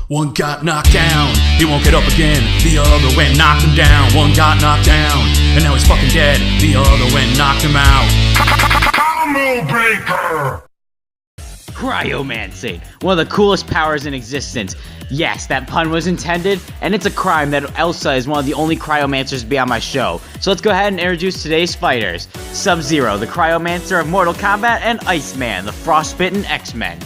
One got knocked down, he won't get up again. The other went knocked him down. One got knocked down, and now he's fucking dead. The other went knocked him out. Combo breaker! Cryomancy, one of the coolest powers in existence. Yes, that pun was intended, and it's a crime that Elsa is one of the only cryomancers to be on my show. So let's go ahead and introduce today's fighters. Sub-Zero, the cryomancer of Mortal Kombat, and Iceman, the frostbitten X-Men.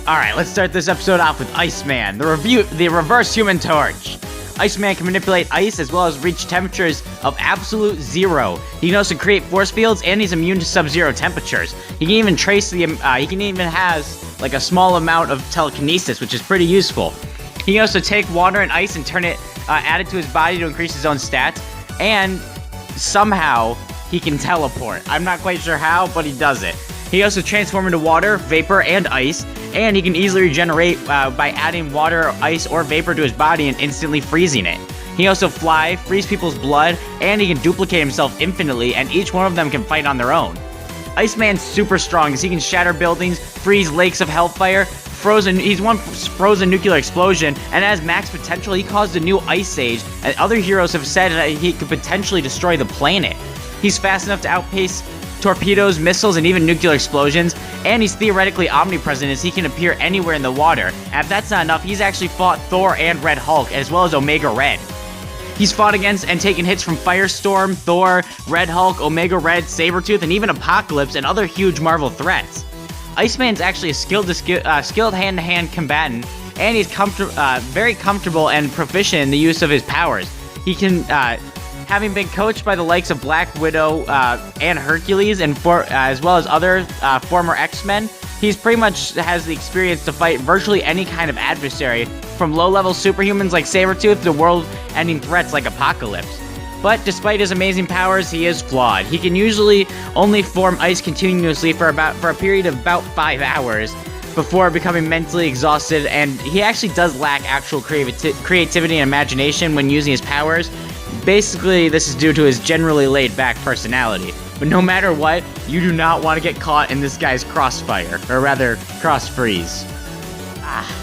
Alright, let's start this episode off with Iceman, the reverse Human Torch. Iceman can manipulate ice as well as reach temperatures of absolute zero. He can also create force fields, and he's immune to sub-zero temperatures. He can even has like a small amount of telekinesis, which is pretty useful. He can also take water and ice and add it to his body to increase his own stats, and somehow he can teleport. I'm not quite sure how, but he does it. He also transforms into water, vapor, and ice, and he can easily regenerate by adding water, ice, or vapor to his body and instantly freezing it. He also fly, freeze people's blood, and he can duplicate himself infinitely, and each one of them can fight on their own. Iceman's super strong as he can shatter buildings, freeze lakes of hellfire, he's one frozen nuclear explosion, and has max potential. He caused a new ice age, and other heroes have said that he could potentially destroy the planet. He's fast enough to outpace torpedoes, missiles, and even nuclear explosions, and he's theoretically omnipresent as he can appear anywhere in the water. And if that's not enough, he's actually fought Thor and Red Hulk, as well as Omega Red. He's fought against and taken hits from Firestorm, Thor, Red Hulk, Omega Red, Sabretooth, and even Apocalypse, and other huge Marvel threats. Iceman's actually a skilled hand-to-hand combatant, and he's very comfortable and proficient in the use of his powers. He can, having been coached by the likes of Black Widow and Hercules, and as well as other former X-Men, he's pretty much has the experience to fight virtually any kind of adversary, from low-level superhumans like Sabretooth to world-ending threats like Apocalypse. But despite his amazing powers, he is flawed. He can usually only form ice continuously for a period of about 5 hours before becoming mentally exhausted, and he actually does lack actual creativity and imagination when using his powers. Basically, this is due to his generally laid-back personality. But no matter what, you do not want to get caught in this guy's crossfire, or rather, cross-freeze.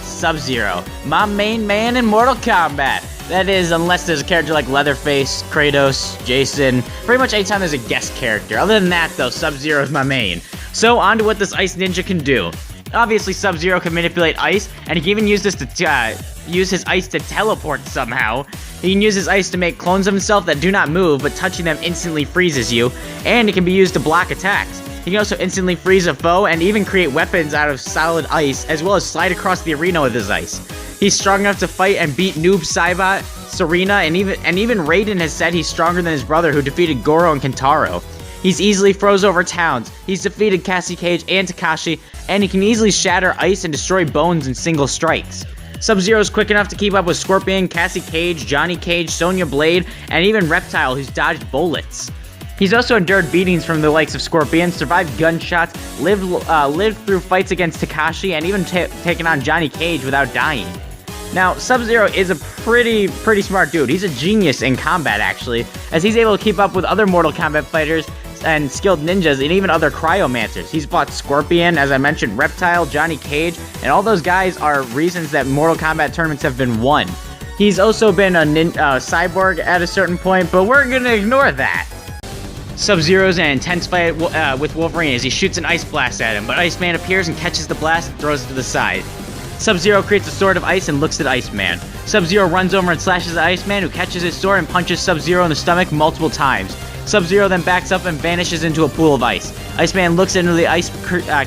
Sub-Zero, my main man in Mortal Kombat. That is, unless there's a character like Leatherface, Kratos, Jason, pretty much anytime there's a guest character. Other than that, though, Sub-Zero is my main. So, on to what this Ice Ninja can do. Obviously, Sub-Zero can manipulate ice, and he can even use his ice to teleport somehow. He can use his ice to make clones of himself that do not move, but touching them instantly freezes you, and it can be used to block attacks. He can also instantly freeze a foe, and even create weapons out of solid ice, as well as slide across the arena with his ice. He's strong enough to fight and beat Noob Saibot, Serena, and even Raiden has said he's stronger than his brother who defeated Goro and Kentaro. He's easily froze over towns, he's defeated Cassie Cage and Takashi, and he can easily shatter ice and destroy bones in single strikes. Sub-Zero is quick enough to keep up with Scorpion, Cassie Cage, Johnny Cage, Sonya Blade, and even Reptile, who's dodged bullets. He's also endured beatings from the likes of Scorpion, survived gunshots, lived through fights against Takashi, and even taken on Johnny Cage without dying. Now, Sub-Zero is a pretty smart dude. He's a genius in combat, actually, as he's able to keep up with other Mortal Kombat fighters and skilled ninjas, and even other cryomancers. He's fought Scorpion, as I mentioned, Reptile, Johnny Cage, and all those guys are reasons that Mortal Kombat tournaments have been won. He's also been a cyborg at a certain point, but we're gonna ignore that. Sub-Zero's in an intense fight with Wolverine as he shoots an ice blast at him, but Iceman appears and catches the blast and throws it to the side. Sub-Zero creates a sword of ice and looks at Iceman. Sub-Zero runs over and slashes at Iceman, who catches his sword and punches Sub-Zero in the stomach multiple times. Sub-Zero then backs up and vanishes into a pool of ice. Iceman looks into the ice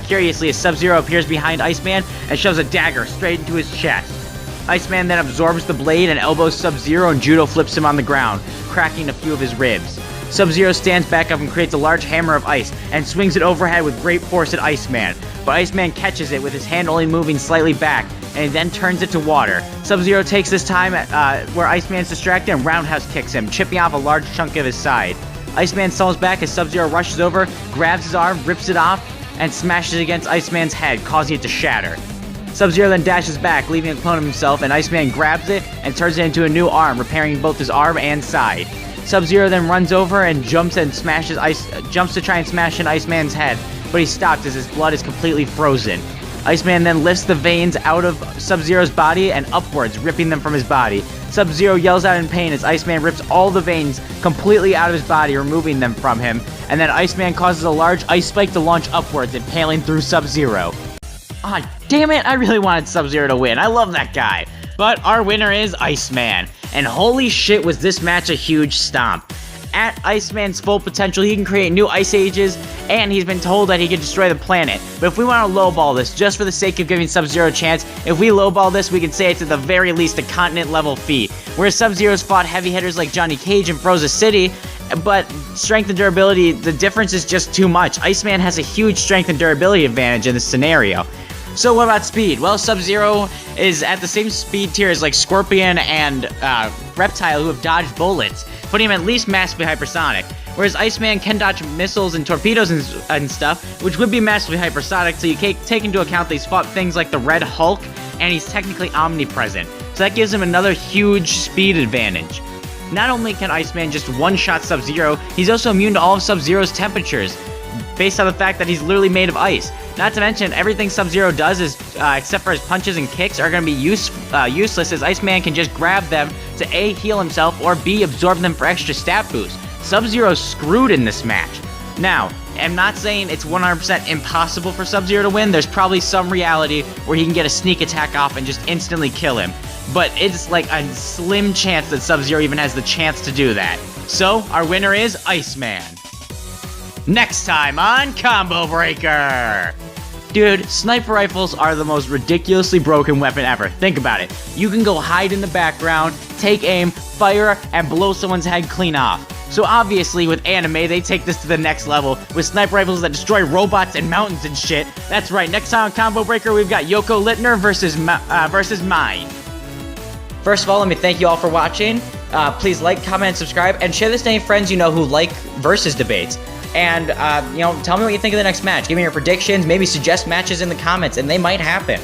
curiously as Sub-Zero appears behind Iceman and shoves a dagger straight into his chest. Iceman then absorbs the blade and elbows Sub-Zero and judo flips him on the ground, cracking a few of his ribs. Sub-Zero stands back up and creates a large hammer of ice and swings it overhead with great force at Iceman, but Iceman catches it with his hand only moving slightly back, and then turns it to water. Sub-Zero takes this time where Iceman's distracted and roundhouse kicks him, chipping off a large chunk of his side. Iceman stalls back as Sub-Zero rushes over, grabs his arm, rips it off, and smashes it against Iceman's head, causing it to shatter. Sub-Zero then dashes back, leaving a clone of himself, and Iceman grabs it and turns it into a new arm, repairing both his arm and side. Sub-Zero then runs over and jumps to try and smash in Iceman's head, but he stops as his blood is completely frozen. Iceman then lifts the veins out of Sub-Zero's body and upwards, ripping them from his body. Sub-Zero yells out in pain as Iceman rips all the veins completely out of his body, removing them from him, and then Iceman causes a large ice spike to launch upwards, impaling through Sub-Zero. Ah, damn it, I really wanted Sub-Zero to win. I love that guy. But our winner is Iceman, and holy shit was this match a huge stomp. At Iceman's full potential, he can create new ice ages, and he's been told that he can destroy the planet. But if we want to lowball this, just for the sake of giving Sub-Zero a chance, if we lowball this, we can say it's at the very least a continent-level feat. Whereas Sub-Zero's fought heavy hitters like Johnny Cage and Frozen City, but strength and durability, the difference is just too much. Iceman has a huge strength and durability advantage in this scenario. So what about speed? Well, Sub-Zero is at the same speed tier as like Scorpion and Reptile, who have dodged bullets, putting him at least massively hypersonic. Whereas Iceman can dodge missiles and torpedoes and stuff, which would be massively hypersonic, so you take into account that he's fought things like the Red Hulk, and he's technically omnipresent. So that gives him another huge speed advantage. Not only can Iceman just one-shot Sub-Zero, he's also immune to all of Sub-Zero's temperatures, based on the fact that he's literally made of ice. Not to mention, everything Sub-Zero does is, except for his punches and kicks, are going to be useless, as Iceman can just grab them to A, heal himself, or B, absorb them for extra stat boost. Sub-Zero's screwed in this match. Now, I'm not saying it's 100% impossible for Sub-Zero to win. There's probably some reality where he can get a sneak attack off and just instantly kill him. But it's like a slim chance that Sub-Zero even has the chance to do that. So, our winner is Iceman. Next time on Combo Breaker! Dude, sniper rifles are the most ridiculously broken weapon ever. Think about it. You can go hide in the background, take aim, fire, and blow someone's head clean off. So obviously, with anime, they take this to the next level, with sniper rifles that destroy robots and mountains and shit. That's right, next time on Combo Breaker, we've got Yoko Littner versus Mine. First of all, let me thank you all for watching. Please like, comment, and subscribe, and share this to any friends you know who like versus debates. And, tell me what you think of the next match. Give me your predictions, maybe suggest matches in the comments, and they might happen.